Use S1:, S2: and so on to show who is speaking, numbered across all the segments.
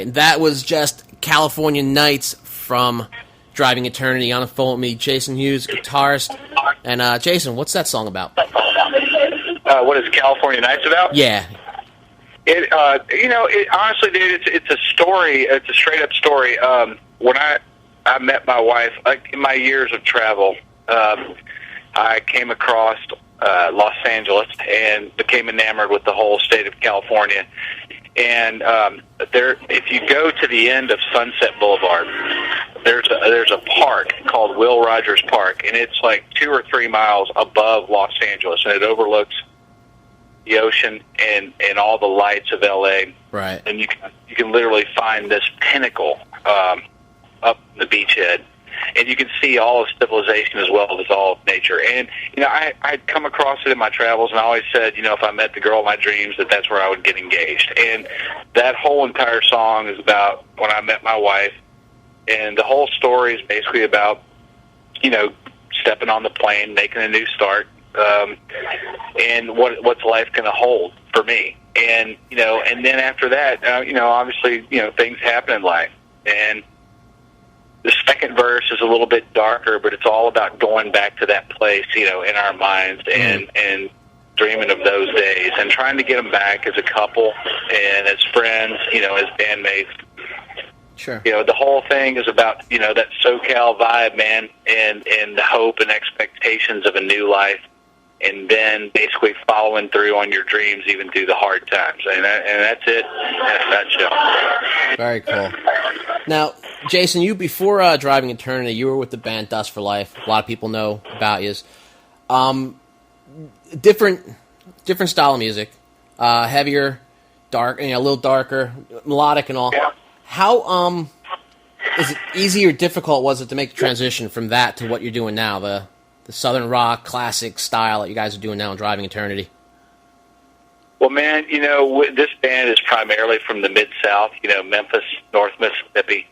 S1: And that was just California Nights from Driving Eternity. On the phone with me, Jason Hughes, guitarist. And Jason, what's that song about?
S2: What is California Nights about?
S1: Yeah.
S2: Honestly, dude, it's a story. It's a straight up story. When I met my wife, like in my years of travel, I came across Los Angeles and became enamored with the whole state of California. And if you go to the end of Sunset Boulevard, there's a park called Will Rogers Park, and it's like 2 or 3 miles above Los Angeles, and it overlooks the ocean and all the lights of L.A.
S1: Right.
S2: And you can literally find this pinnacle up the beachhead, and you can see all of civilization as well as all of nature. And I'd come across it in my travels, and I always said, if I met the girl of my dreams, that's where I would get engaged. And that whole entire song is about when I met my wife, and the whole story is basically about stepping on the plane, making a new start. And what's life going to hold for me? And and then after that, obviously, things happen in life. And the second verse is a little bit darker, but it's all about going back to that place, in our minds and dreaming of those days and trying to get them back as a couple and as friends, as bandmates.
S1: Sure.
S2: The whole thing is about, that SoCal vibe, man, and the hope and expectations of a new life. And then basically following through on your dreams even through the hard times. And that's it. That's that show.
S1: Very cool. Now, Jason, you, before Driving Eternity, you were with the band Dust for Life. A lot of people know about you. Different style of music. Heavier, dark, a little darker, melodic and all.
S2: Yeah.
S1: How is it easy or difficult was it to make the transition from that to what you're doing now, the Southern rock classic style that you guys are doing now in Driving Eternity?
S2: Well, man, this band is primarily from the Mid-South, Memphis, North Mississippi.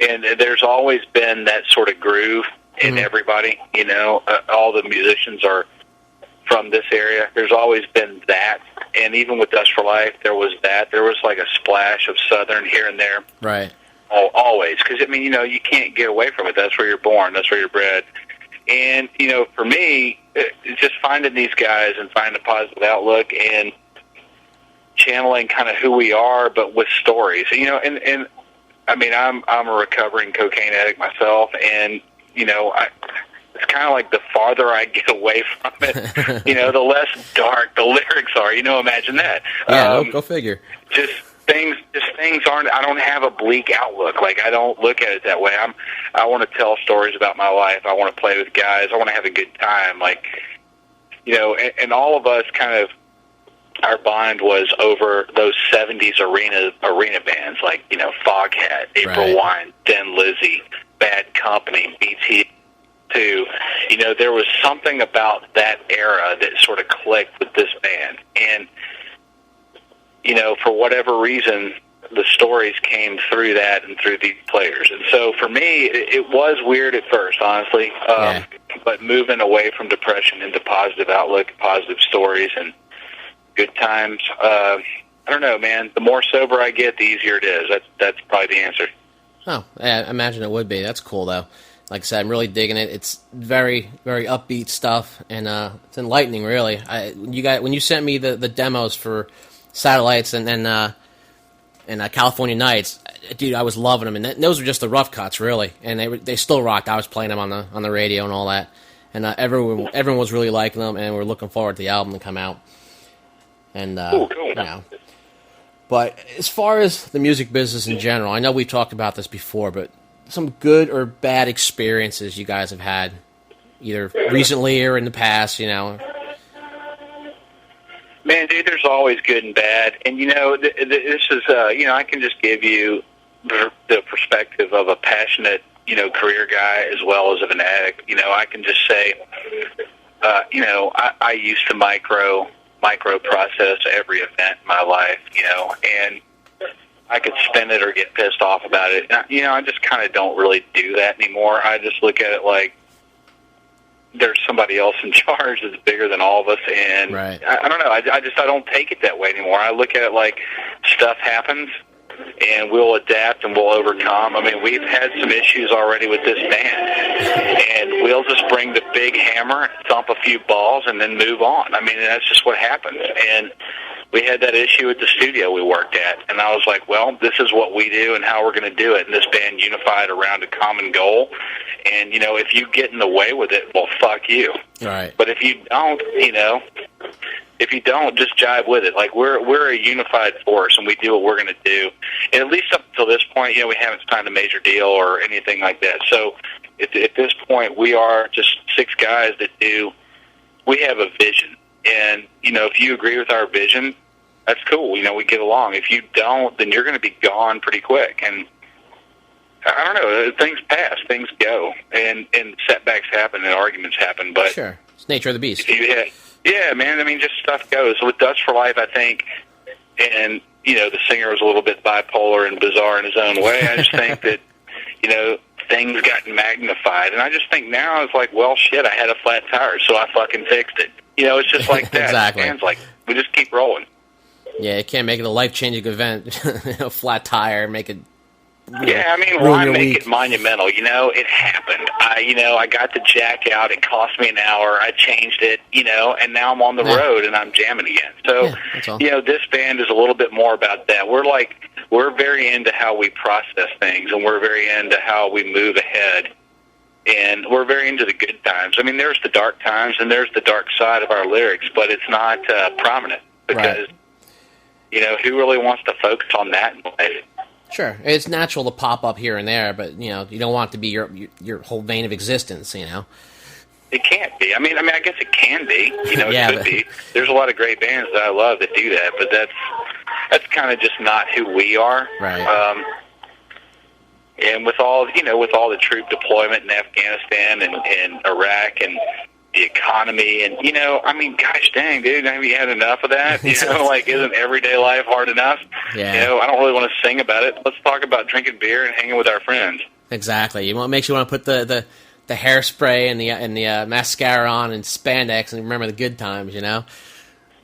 S2: And there's always been that sort of groove in everybody. All the musicians are from this area. There's always been that. And even with Dust for Life, there was that. There was like a splash of Southern here and there.
S1: Right.
S2: Always. Because, you can't get away from it. That's where you're born. That's where you're bred. And, for me, it's just finding these guys and finding a positive outlook and channeling kind of who we are, but with stories. And I'm a recovering cocaine addict myself, and, it's kind of like the farther I get away from it, the less dark the lyrics are. Imagine that.
S1: Yeah, go figure.
S2: Just things aren't. I don't have a bleak outlook. Like, I don't look at it that way. I want to tell stories about my life. I want to play with guys. I want to have a good time. Like, and all of us kind of, our bond was over those 70s arena bands like, Foghat, April Wine, Thin Lizzy, Bad Company, BT2. There was something about that era that sort of clicked with this band. And, for whatever reason, the stories came through that and through these players. And so for me, it was weird at first, honestly. But moving away from depression into positive outlook, positive stories, and good times. I don't know, man. The more sober I get, the easier it is. That's probably the answer.
S1: Oh, yeah, I imagine it would be. That's cool, though. Like I said, I'm really digging it. It's very, very upbeat stuff, and it's enlightening, really. When you sent me the demos for Satellites and California Nights, dude, I was loving them, and those were just the rough cuts, really, and they still rocked. I was playing them on the radio and all that, and everyone was really liking them, and we're looking forward to the album to come out. And
S2: cool.
S1: But as far as the music business in general, I know we've talked about this before, but some good or bad experiences you guys have had, either recently or in the past,
S2: Man, dude, there's always good and bad. And, this is, I can just give you the perspective of a passionate, career guy as well as of an addict. I can just say, I used to micro process every event in my life, and I could spin it or get pissed off about it. I just kind of don't really do that anymore. I just look at it like there's somebody else in charge that's bigger than all of us, and
S1: right.
S2: I don't know. I don't take it that way anymore. I look at it like stuff happens, and we'll adapt and we'll overcome. I mean, we've had some issues already with this band, and we'll just bring the big hammer, thump a few balls, and then move on. I mean, that's just what happens. And we had that issue at the studio we worked at, and I was like, well, this is what we do and how we're going to do it. And this band unified around a common goal. And, you know, if you get in the way with it, well, fuck you.
S1: Right.
S2: But if you don't, you know, just jive with it. Like, we're a unified force, and we do what we're going to do. And at least up until this point, you know, we haven't signed a major deal or anything like that. So at this point, we are just 6 guys that we have a vision. And, you know, if you agree with our vision, that's cool. You know, we get along. If you don't, then you're going to be gone pretty quick. And I don't know, things pass, things go, and setbacks happen and arguments happen. But
S1: sure, it's nature of the beast.
S2: Yeah, man. I mean, just stuff goes. With Dust for Life, I think, and, you know, the singer was a little bit bipolar and bizarre in his own way. I just think that, you know, things got magnified. And I just think now it's like, well, shit, I had a flat tire, so I fucking fixed it. You know, it's just like that.
S1: Exactly.
S2: It's like, we just keep rolling.
S1: Yeah, you can't make it a life-changing event, a flat tire, make it...
S2: Yeah, I mean, why make it monumental? You know, it happened. I got the jack out. It cost me an hour. I changed it, you know, and now I'm on the road and I'm jamming again. So, you know, this band is a little bit more about that. We're very into how we process things, and we're very into how we move ahead. And we're very into the good times. I mean, there's the dark times and there's the dark side of our lyrics, but it's not prominent because, you know, who really wants to focus on that in life?
S1: Sure, it's natural to pop up here and there, but, you know, you don't want it to be your whole vein of existence, you know?
S2: It can't be. I mean, I guess it can be. You know, it could be. There's a lot of great bands that I love that do that, but that's kind of just not who we are.
S1: Right.
S2: And with all the troop deployment in Afghanistan and Iraq and the economy and, you know, I mean, gosh dang, dude, have you had enough of that? You know, like, isn't everyday life hard enough?
S1: Yeah.
S2: You know, I don't really want to sing about it. Let's talk about drinking beer and hanging with our friends.
S1: Exactly. It makes you want to put the hairspray and the mascara on and spandex and remember the good times, you know?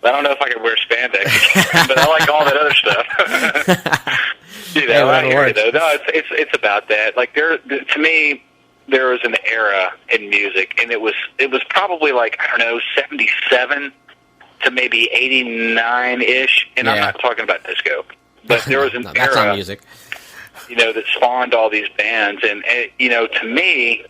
S2: I don't know if I could wear spandex, but I like all that other stuff. You know, I hear you, though. No, it's about that. Like, to me, there was an era in music, and it was probably like, I don't know, 77 to maybe 89-ish, and I'm not talking about disco, but there was an era,
S1: music.
S2: You know, that spawned all these bands, and you know, to me,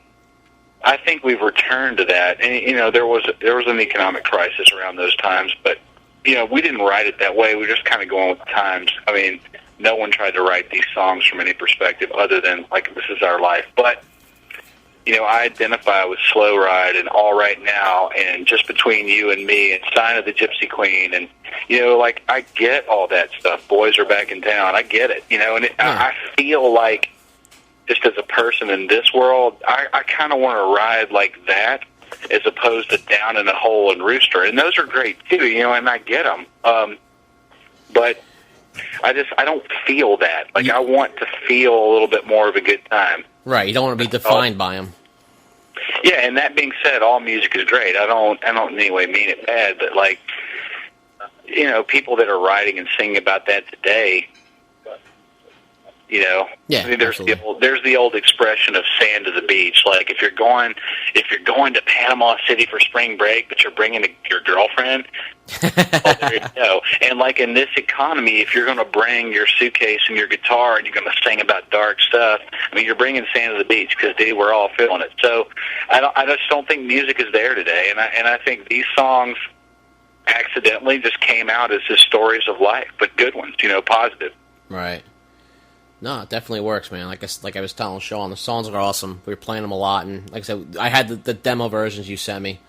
S2: I think we've returned to that. And, you know, there was an economic crisis around those times, but, you know, we didn't write it that way. We were just kind of going with the times. I mean, no one tried to write these songs from any perspective other than, like, this is our life. But, you know, I identify with Slow Ride and All Right Now and Just Between You and Me and Sign of the Gypsy Queen. And, you know, like, I get all that stuff. Boys Are Back in Town. I get it, you know, and I feel like, just as a person in this world, I kind of want to ride like that as opposed to Down in a Hole and Rooster. And those are great, too, you know, and I get them. But I don't feel that. Like, I want to feel a little bit more of a good time.
S1: Right, you don't want to be defined by them.
S2: Yeah, and that being said, all music is great. I don't in any way mean it bad, but, like, you know, people that are writing and singing about that today, you know, I mean, there's the old expression of sand to the beach. Like, if you're going to Panama City for spring break, but you're bringing your girlfriend, well, there you go. And like in this economy, if you're going to bring your suitcase and your guitar and you're going to sing about dark stuff, I mean, you're bringing sand to the beach because, dude, we're all feeling it. So I just don't think music is there today, and I think these songs accidentally just came out as just stories of life, but good ones, you know, positive.
S1: Right. No, it definitely works, man. Like I was telling Sean, the songs are awesome. We were playing them a lot, and like I said, I had the demo versions you sent me,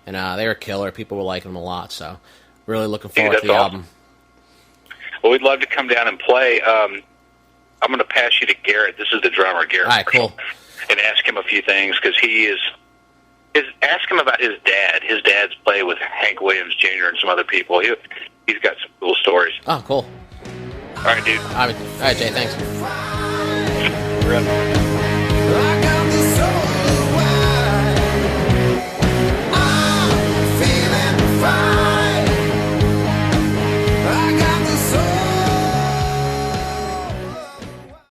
S1: and they were killer. People were liking them a lot, so really looking forward to the album.
S2: Well, we'd love to come down and play. I'm going to pass you to Garrett. This is the drummer, Garrett.
S1: All right, cool.
S2: And ask him a few things, because ask him about his dad. His dad's played with Hank Williams Jr. and some other people. He's got some cool stories.
S1: Oh, cool.
S2: All right, dude.
S1: All right, Jay, thanks.
S2: Right.